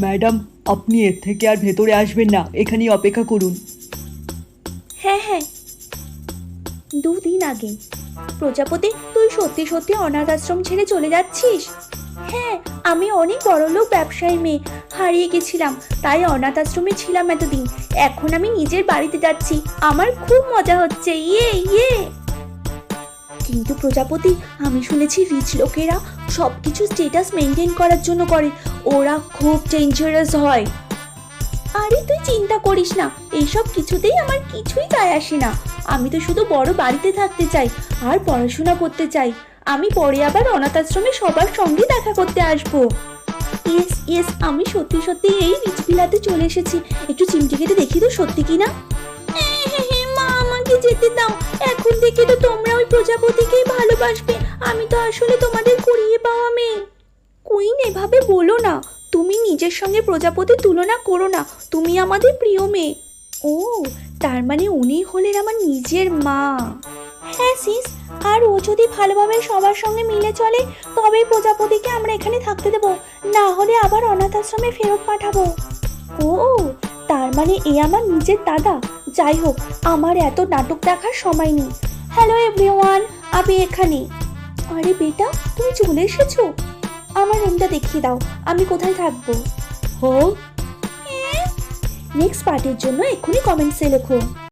Madam, আপনি এর থেকে আর ভেতরে আসবেন না, এখানেই অপেক্ষা করুন। হ্যাঁ হ্যাঁ, 2 দিন আগে। প্রজাপতি, তুই সত্যি সত্যি অনাথ আশ্রম ছেড়ে চলে যাচ্ছিস? হ্যাঁ, আমি অনেক বড়লোক ব্যবসায়ী মেয়ে, হারিয়ে গেছিলাম, তাই অনাথ আশ্রমে ছিলাম এতদিন। এখন আমি নিজের বাড়িতে যাচ্ছি, আমার খুব মজা হচ্ছে, ইয়ে ইয়ে। কিন্তু প্রজাপতি, আমি শুনেছি রিচ লোকেরা সব কিছু স্টেটাস মেনটেন করার জন্য করে, ওরা খুব ডেঞ্জারাস হয়। আরে তুই চিন্তা করিস না, এইসব কিছুতেই আমার কিছুই যায় আসে না। আমি তো শুধু বড় বাড়িতে থাকতে চাই আর পড়াশোনা করতে চাই। আমি পরে আবার অনাথ আশ্রমে সবার সঙ্গে দেখা করতে আসবো। ইয়েস ইয়েস, আমি সত্যি সত্যি এই রিচ ভিলাতে চলে এসেছি। একটু চিমটি কেটে দেখি তো সত্যি কিনা। মা, আমাকে যেতে দাও। এখন থেকে তো তোমরা ওই প্রজাপতিকেই ভালোবাসবে। আমি তো আসলে তোমাদের কুড়িয়ে পাওয়া মেয়ে। কুইন, এভাবে বলো না। তুমি নিজের সঙ্গে প্রজাপতির তুলনা করো না, তুমি আমাদের প্রিয় মেয়ে। ও, তার মানে উনি হলেন আমার নিজের মা। হ্যাঁ সিস, আর ও যদি ভালোভাবে সবার সঙ্গে মিলে চলে তবেই প্রজাপতিকে আমরা এখানে থাকতে দেব, না হলে আবার অনাথ আশ্রমে ফেরত পাঠাবো। ও, তার মানে এ আমার নিজের দাদা। যাই হোক, আমার এত নাটক দেখার সময় নেই। হ্যালো এভরিওয়ান, আমি এখানে। আরে বেটা, তুমি চলে এসেছো? আমার রুমটা দেখিয়ে দাও, আমি কোথায় থাকবো। হো, নেক্সট পার্টির জন্য এক্ষুনি কমেন্টসে লেখো।